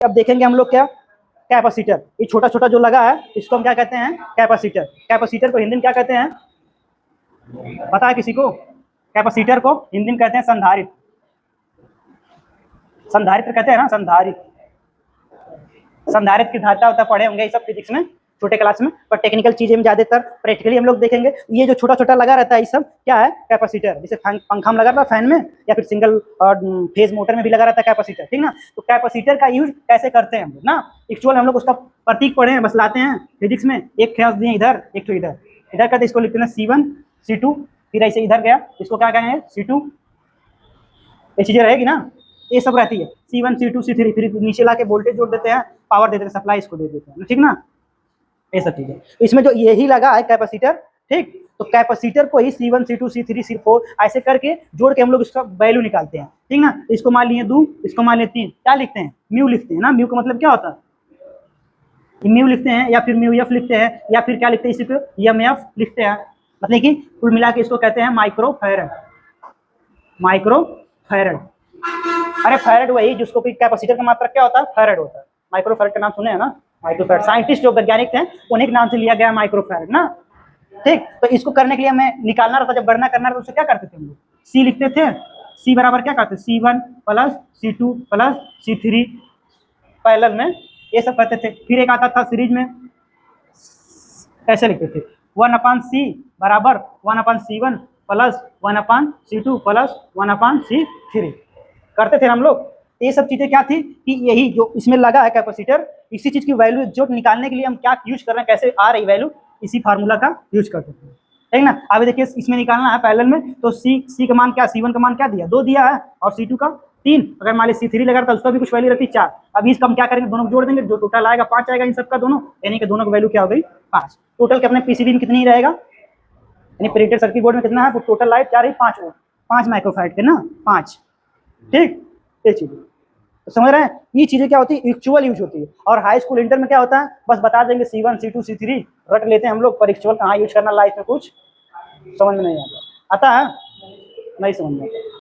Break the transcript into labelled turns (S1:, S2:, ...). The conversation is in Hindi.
S1: अब देखेंगे हम लोग क्या, कैपेसिटर। ये छोटा छोटा जो लगा है इसको हम क्या कहते हैं, कैपेसिटर। कैपेसिटर को हिंदी में क्या कहते हैं, पता है किसी को? कैपेसिटर को हिंदी में कहते हैं संधारित्र। संधारित्र कहते हैं ना, संधारित्र। संधारित्र की धारिता होता पढ़े होंगे ये सब फिजिक्स में छोटे क्लास में, पर टेक्निकल चीजें में ज्यादातर प्रैक्टिकली हम लोग देखेंगे। ये जो छोटा छोटा लगा रहता है ये सब क्या है, कैपेसिटर। जैसे पंखा में लगा रहता है फैन में, या फिर सिंगल फेज मोटर में भी लगा रहता है कैपेसिटर, ठीक ना। तो कैपेसिटर का यूज कैसे करते हैं हम लोग ना, एक्चुअल हम लोग उसका प्रतीक पढ़े हैं, बस लाते हैं फिजिक्स में। एक खयाल दिए इधर, एक तो इधर, इधर करते इसको लिखते हैं C1 C2, फिर ऐसे इधर गया इसको क्या कहेंगे C2, ये चीजें रहेगी ना, ये सब रहती है C1 C2 C3, फिर नीचे ला के वोल्टेज जोड़ देते हैं, पावर देते हैं, सप्लाई इसको दे देते हैं, ठीक ना, ये सब चीजें। इसमें जो यही लगा है कैपेसिटर, ठीक। तो कैपेसिटर को ही C1 C2 C3 C4 ऐसे करके जोड़ के हम लोग इसका वैल्यू निकालते हैं, ठीक ना। इसको मान लिए 2, इसको मान लिए 3, क्या लिखते हैं, म्यू लिखते हैं ना। म्यू का मतलब क्या होता है, म्यू लिखते हैं, या फिर म्यू एफ लिखते हैं, या फिर क्या लिखते हैं इसी पे एमएफ लिखते हैं। मतलब कि कुल मिला के इसको कहते हैं माइक्रो फैरड। माइक्रो फैरड, अरे फैरड वही जिसको कैपेसिटर का मात्रक क्या होता है, फैरड होता है। माइक्रो फैरड का नाम सुने हैं ना, माइक्रो फैरड। साइंटिस्ट जो वैज्ञानिक थे उन्हीं के नाम से लिया गया माइक्रो फैरड ना, ठीक। तो इसको करने के लिए हमें निकालना रहता, जब गणना करना रहता तो उसे क्या करते थे हम लोग, सी लिखते थे। सी बराबर क्या करते, C1 plus C2 plus C3 parallel में, ये सब करते थे। फिर एक आता था सीरीज में, ऐसे लिखते थे 1/C बराबर 1/C1 plus 1/C2 plus 1/C3 करते थे हम लोग। ये सब चीजें क्या थी कि यही जो इसमें लगा है कैपेसिटर, इसी चीज की वैल्यू जो निकालने के लिए हम क्या यूज कर रहे हैं, कैसे आ रही वैल्यू, इसी फार्मूला का यूज करते थे, ठीक ना। अभी देखिए इसमें निकालना है पैरेलल में, तो सी का मान क्या, C1 का मान क्या दिया, 2 दिया है, और C2 का 3। अगर मान ली C3 लगा था उसका भी कुछ वैल्यू रहती 4। अभी इसका हम क्या करेंगे, दोनों को जोड़ देंगे, जो टोटल आएगा 5 आएगा इन सबका दोनों, यानी कि दोनों की वैल्यू क्या हो गई 5। टोटल के अपने पीसीबी में कितनी रहेगा, यानी प्रिंटेड सर्किट बोर्ड में कितना है, टोटल लाइट क्या रही 5 वोल्ट, 5 माइक्रोफैराड के ना, 5, ठीक। ये चीजें तो समझ रहे हैं, ये चीजें क्या होती है, एक्चुअल यूज होती है। और हाई स्कूल इंटर में क्या होता है, बस बता देंगे C1 C2 C3 रट लेते हैं हम लोग, पर एक्चुअल कहाँ यूज करना लाइफ में कुछ समझ में नहीं आता है, नहीं समझ में आता।